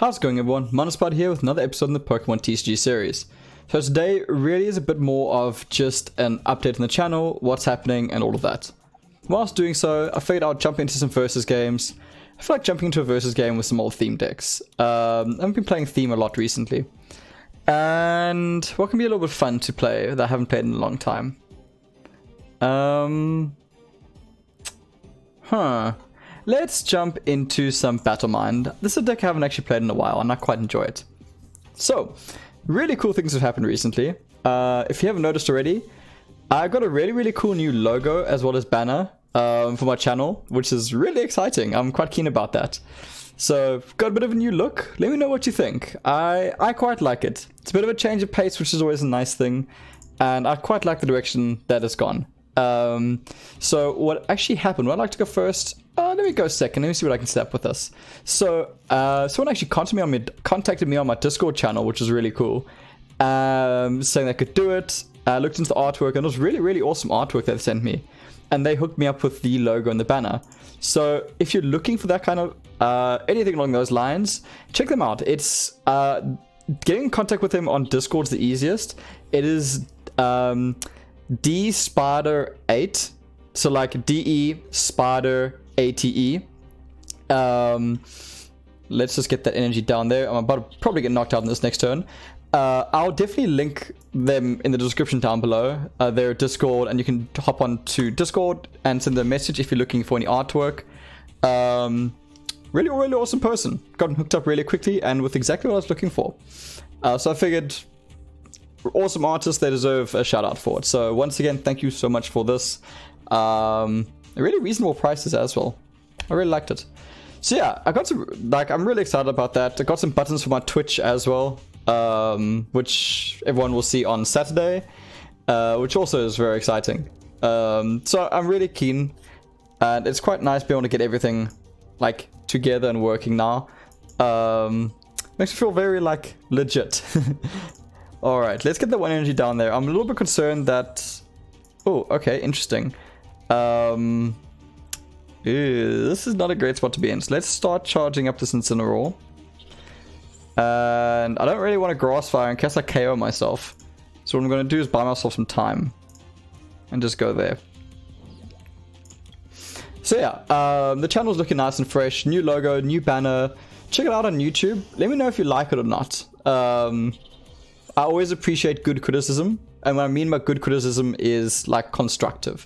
How's it going, everyone? Mountainspyder here with another episode in the Pokemon TCG series. So today really is a bit more of just an update on the channel, what's happening and all of that. Whilst doing so, I figured I'd jump into some versus games. I feel like jumping into a versus game with some old theme decks. I've been playing theme a lot recently. And what can be a little bit fun to play that I haven't played in a long time? Let's jump into some Battle Mind. This is a deck I haven't actually played in a while and I quite enjoy it. So, really cool things have happened recently. If you haven't noticed already, I got a really cool new logo as well as banner for my channel, which is really exciting. I'm quite keen about that. So, got a bit of a new look. Let me know what you think. I quite like it. It's a bit of a change of pace, which is always a nice thing. And I quite like the direction that it's gone. So what actually happened, well, I'd like to go first. Let me go second. Let me see what I can set up with this. So someone actually contacted me on my Discord channel, which is really cool, saying they could do it. I looked into the artwork and it was really awesome artwork that they sent me, and they hooked me up with the logo and the banner. So if you're looking for that kind of anything along those lines, check them out. It's getting in contact with them on Discord is the easiest. It is DSpider 8, so like DE Spider ATE. Let's just get that energy down there. I'm about to probably get knocked out in this next turn. I'll definitely link them in the description down below, their Discord, and you can hop on to Discord and send them a message if you're looking for any artwork. Really awesome person. Got hooked up really quickly and with exactly what I was looking for. So I figured, awesome artists, they deserve a shout out for it. So once again, thank you so much for this. Really reasonable prices as well. I really liked it. So yeah, I got some, I'm really excited about that. I got some buttons for my Twitch as well, which everyone will see on Saturday, which also is very exciting. So I'm really keen, and it's quite nice being able to get everything like together and working now. Makes me feel very like legit. Alright, let's get the one energy down there. I'm a little bit concerned that... Oh, okay, interesting. This is not a great spot to be in. So let's start charging up this Incineroar. And I don't really want to Grass Fire in case I KO myself. So what I'm going to do is buy myself some time. And just go there. So yeah, the channel's looking nice and fresh. New logo, new banner. Check it out on YouTube. Let me know if you like it or not. I always appreciate good criticism, and what I mean by good criticism is like constructive.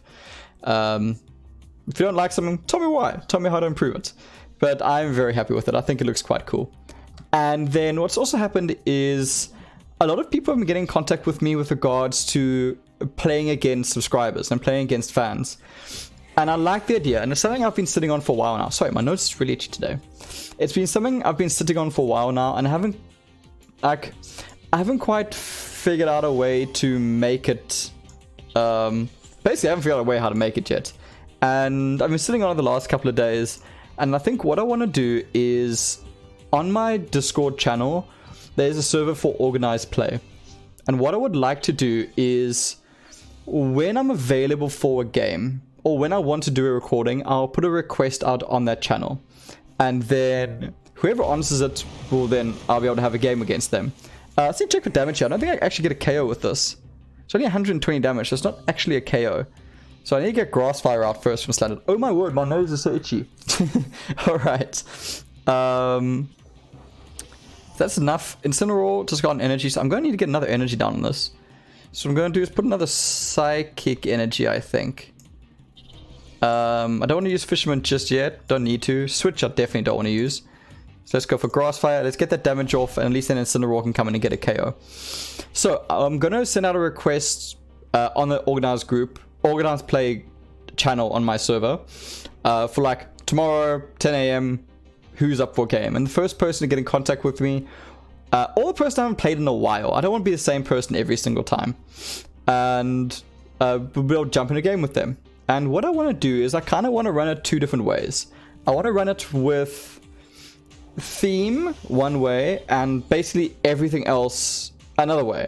If you don't like something, tell me why. Tell me how to improve it. But I'm very happy with it. I think it looks quite cool. And then what's also happened is a lot of people have been getting in contact with me with regards to playing against subscribers and playing against fans. And I like the idea, and it's something I've been sitting on for a while now. Sorry, my notes is really itchy today. It's been something I've been sitting on for a while now, and I haven't quite figured out a way to make it. Basically, I haven't figured out a way how to make it yet. And I've been sitting on it the last couple of days. And I think what I want to do is, on my Discord channel, there's a server for organized play. And what I would like to do is, when I'm available for a game, or when I want to do a recording, I'll put a request out on that channel. And then whoever answers it will then, I'll be able to have a game against them. Let's check for damage here. I don't think I actually get a KO with this. It's only 120 damage, so it's not actually a KO. So I need to get Grass Fire out first from Standard. Oh my word, my nose is so itchy. Alright. That's enough. Incineroar just got an energy, so I'm going to need to get another energy down on this. So what I'm going to do is put another Psychic energy, I think. I don't want to use Fisherman just yet. Don't need to. Switch I definitely don't want to use. So let's go for Grass Fire. Let's get that damage off, and at least then Incineroar can come in and get a KO. So I'm going to send out a request on the organized play channel on my server for like tomorrow 10 AM who's up for a game. And the first person to get in contact with me, or the person I haven't played in a while. I don't want to be the same person every single time. And we'll be able to jump in a game with them. And what I want to do is I kind of want to run it two different ways. I want to run it with theme one way and basically everything else another way.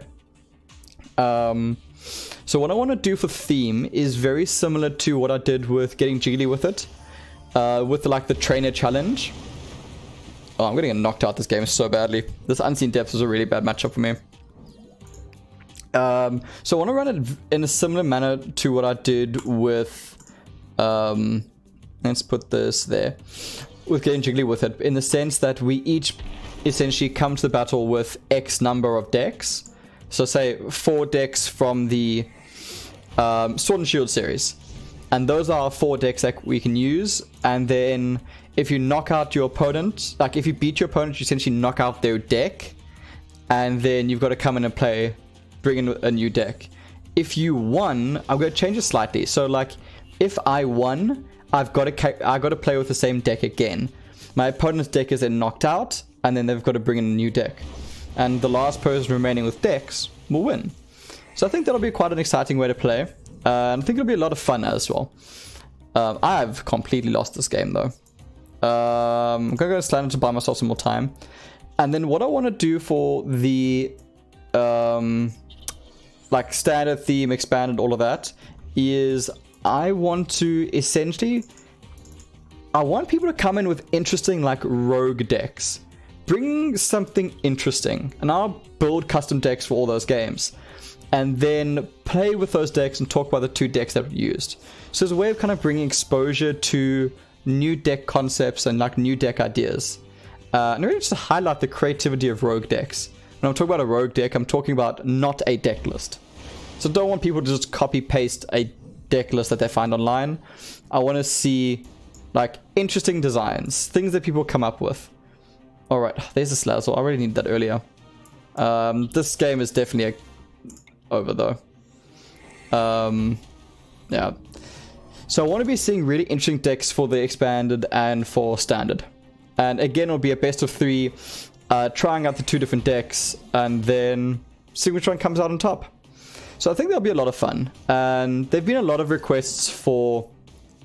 So what I want to do for theme is very similar to what I did with getting jiggly with it, with like the trainer challenge. Oh, I'm getting knocked out this game so badly. This Unseen Depths is a really bad matchup for me. So I want to run it in a similar manner to what I did with... let's put this there. With getting jiggly with it. In the sense that we each essentially come to the battle with X number of decks. So say 4 decks from the Sword and Shield series. And those are 4 decks that we can use. And then if you knock out your opponent, like if you beat your opponent, you essentially knock out their deck. And then you've got to come in and bring in a new deck. If you won, I'm going to change it slightly. So like if I won, I've got to play with the same deck again. My opponent's deck is then knocked out, and then they've got to bring in a new deck. And the last person remaining with decks will win. So I think that'll be quite an exciting way to play. And I think it'll be a lot of fun as well. I've completely lost this game though. I'm going to go to Slander to buy myself some more time. And then what I want to do for the like standard theme, expanded, all of that, is I want to essentially... I want people to come in with interesting like rogue decks. Bring something interesting. And I'll build custom decks for all those games. And then play with those decks and talk about the 2 decks that we used. So it's a way of kind of bringing exposure to new deck concepts and like new deck ideas. And really just to highlight the creativity of rogue decks. When I'm talking about a rogue deck, I'm talking about not a deck list. So don't want people to just copy paste a deck list that they find online. I want to see like interesting designs, things that people come up with. All right, there's a Slazzle. I already needed that earlier. This game is definitely over though. Yeah. So I want to be seeing really interesting decks for the expanded and for standard. And again, it'll be a best of 3, trying out the 2 different decks and then see which one comes out on top. So I think that'll be a lot of fun. And there've been a lot of requests for...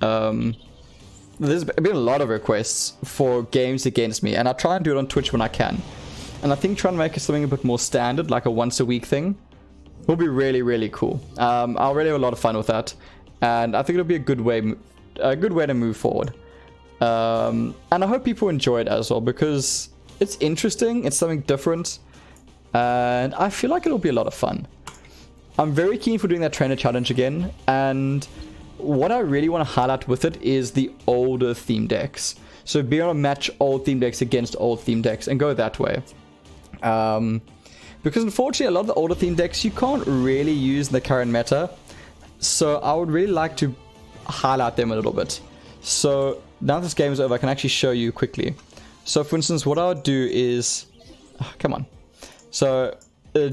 there's been a lot of requests for games against me. And I try and do it on Twitch when I can. And I think trying to make it something a bit more standard, like a once a week thing, will be really, really cool. I'll really have a lot of fun with that. And I think it'll be a good way to move forward. And I hope people enjoy it as well, because it's interesting, it's something different, and I feel like it'll be a lot of fun. I'm very keen for doing that trainer challenge again, and what I really want to highlight with it is the older theme decks. So be able to match old theme decks against old theme decks and go that way. Because unfortunately a lot of the older theme decks you can't really use in the current meta, so I would really like to highlight them a little bit. So now this game is over, I can actually show you quickly. So for instance, what I would do is... Oh, come on. So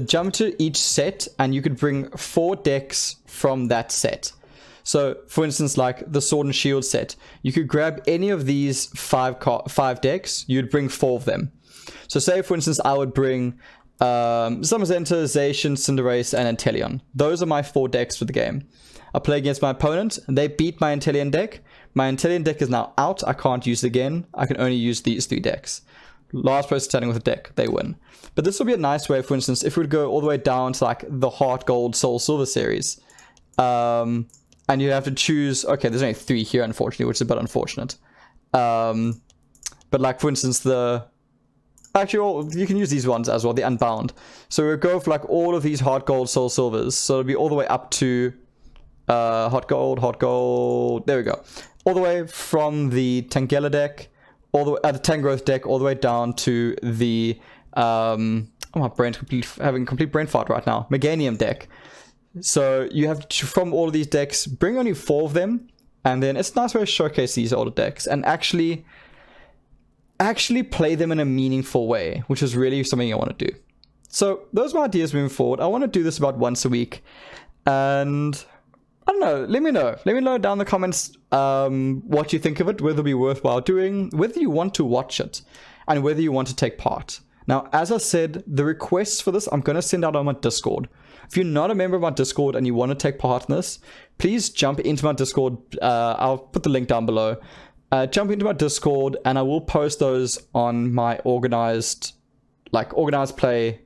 jump to each set and you could bring 4 decks from that set. So for instance, like the Sword and Shield set, you could grab any of these 5 decks, you'd bring 4 of them. So say for instance, I would bring Summer's Enter, Zacian, Cinderace, and Inteleon. Those are my 4 decks for the game. I play against my opponent, and they beat my Inteleon deck. My Inteleon deck is now out. I can't use it again. I can only use these 3 decks. Last person standing with a deck, they win. But this will be a nice way, for instance, if we would go all the way down to like the Heart Gold, Soul Silver series. And you have to choose... Okay, there's only 3 here, unfortunately, which is a bit unfortunate. But like, for instance, the... Actually, you can use these ones as well, the Unbound. So we'll go for like all of these Heart Gold, Soul Silvers. So it'll be all the way up to... Hot Gold, there we go. All the way from the Tangela deck, all the way, the Tangrowth deck, all the way down to the oh, my brain's having complete brain fart right now. Meganium deck. So you have to, from all of these decks, bring only 4 of them, and then it's a nice way to showcase these older decks and actually play them in a meaningful way, which is really something I want to do. So those are my ideas moving forward. I want to do this about once a week, and I don't know, let me know down in the comments what you think of it, whether it'll be worthwhile doing, whether you want to watch it, and whether you want to take part. Now, as I said, the requests for this I'm going to send out on my Discord. If you're not a member of my Discord and you want to take part in this, please jump into my Discord. I'll put the link down below. Jump into my Discord and I will post those on my organized play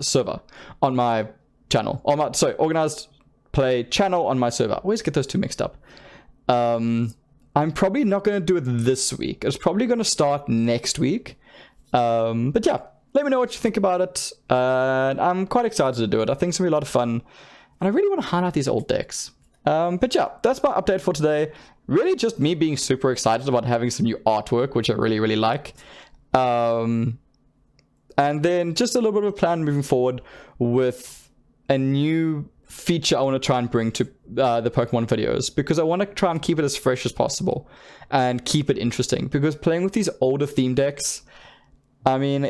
server on my channel. Organized play channel on my server. I always get those 2 mixed up. And I'm probably not going to do it this week. It's probably going to start next week. But yeah, let me know what you think about it. I'm quite excited to do it. I think it's going to be a lot of fun. And I really want to highlight these old decks. But yeah, that's my update for today. Really just me being super excited about having some new artwork, which I really, really like. And then just a little bit of a plan moving forward with a new feature I want to try and bring to the Pokemon videos, because I want to try and keep it as fresh as possible and keep it interesting, because playing with these older theme decks, I mean,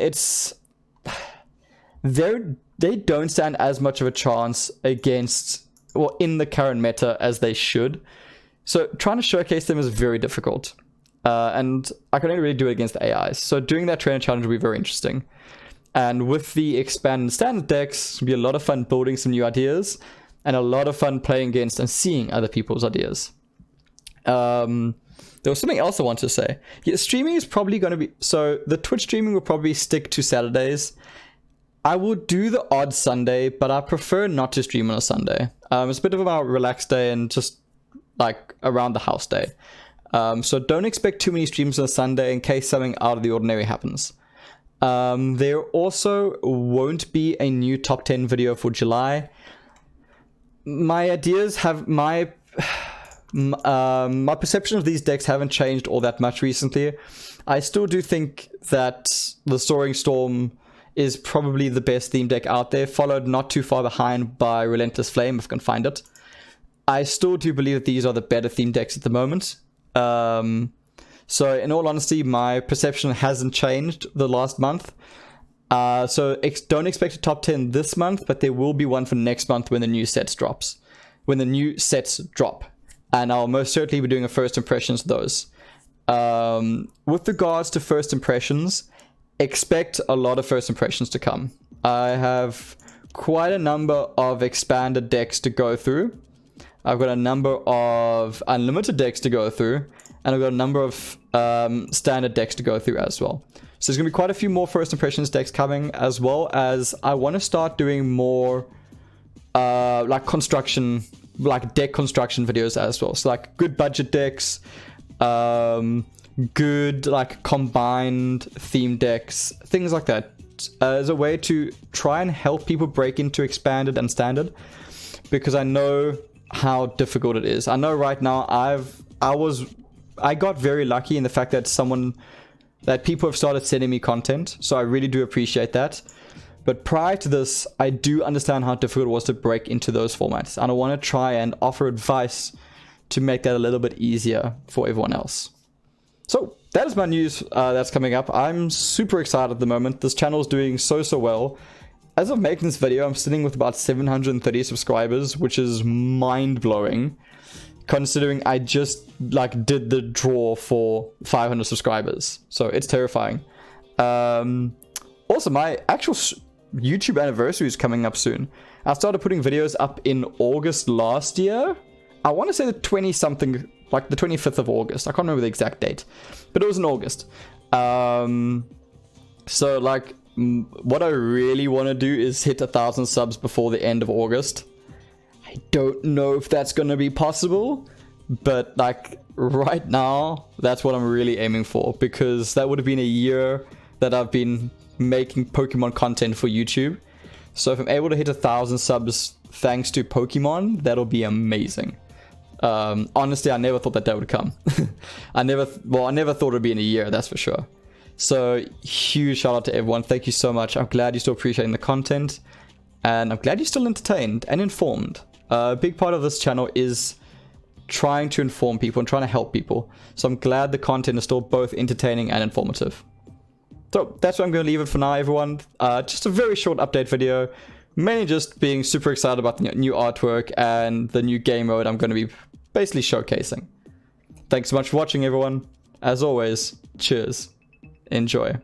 they don't stand as much of a chance against, or in the current meta, as they should. So trying to showcase them is very difficult. And I can only really do it against the AIs. So doing that trainer challenge will be very interesting. And with the expanded standard decks, it'll be a lot of fun building some new ideas, and a lot of fun playing against and seeing other people's ideas. There was something else I wanted to say. Yeah, streaming is probably going to be... So the Twitch streaming will probably stick to Saturdays. I will do the odd Sunday, but I prefer not to stream on a Sunday. It's a bit of a relaxed day and just like around the house day. So don't expect too many streams on a Sunday in case something out of the ordinary happens. There also won't be a new top 10 video for July. My ideas have my perception of these decks haven't changed all that much recently. I still do think that the Soaring Storm is probably the best theme deck out there, followed not too far behind by Relentless Flame, if I can find it. I still do believe that these are the better theme decks at the moment. So in all honesty, my perception hasn't changed the last month. So don't expect a top 10 this month, but there will be one for next month when the new sets drops. When the new sets drop. And I'll most certainly be doing a first impressions of those. With regards to first impressions, expect a lot of first impressions to come. I have quite a number of expanded decks to go through. I've got a number of unlimited decks to go through. And I've got a number of standard decks to go through as well. So there's going to be quite a few more first impressions decks coming, as well as I want to start doing more like construction, like deck construction videos as well. So like good budget decks, good like combined theme decks, things like that, as a way to try and help people break into expanded and standard, because I know how difficult it is. I know right now I got very lucky in the fact that people have started sending me content, so I really do appreciate that. But prior to this, I do understand how difficult it was to break into those formats, and I want to try and offer advice to make that a little bit easier for everyone else. So that is my news that's coming up. I'm super excited at the moment. This channel is doing so well. As of making this video, I'm sitting with about 730 subscribers, which is mind-blowing, considering I just like did the draw for 500 subscribers. So it's terrifying. Also, my actual YouTube anniversary is coming up soon. I started putting videos up in August last year. I want to say the 20-something, like the 25th of August. I can't remember the exact date, but it was in August. So like what I really want to do is hit 1,000 subs before the end of August. I don't know if that's going to be possible, but like right now, that's what I'm really aiming for, because that would have been a year that I've been making Pokemon content for YouTube. So if I'm able to hit 1,000 subs thanks to Pokemon, that'll be amazing. Honestly, I never thought that would come. I never thought it'd be in a year, that's for sure. So huge shout out to everyone. Thank you so much. I'm glad you're still appreciating the content, and I'm glad you're still entertained and informed. A big part of this channel is trying to inform people and trying to help people. So I'm glad the content is still both entertaining and informative. So that's where I'm going to leave it for now, everyone. Just a very short update video. Mainly just being super excited about the new artwork and the new game mode I'm going to be basically showcasing. Thanks so much for watching, everyone. As always, cheers. Enjoy.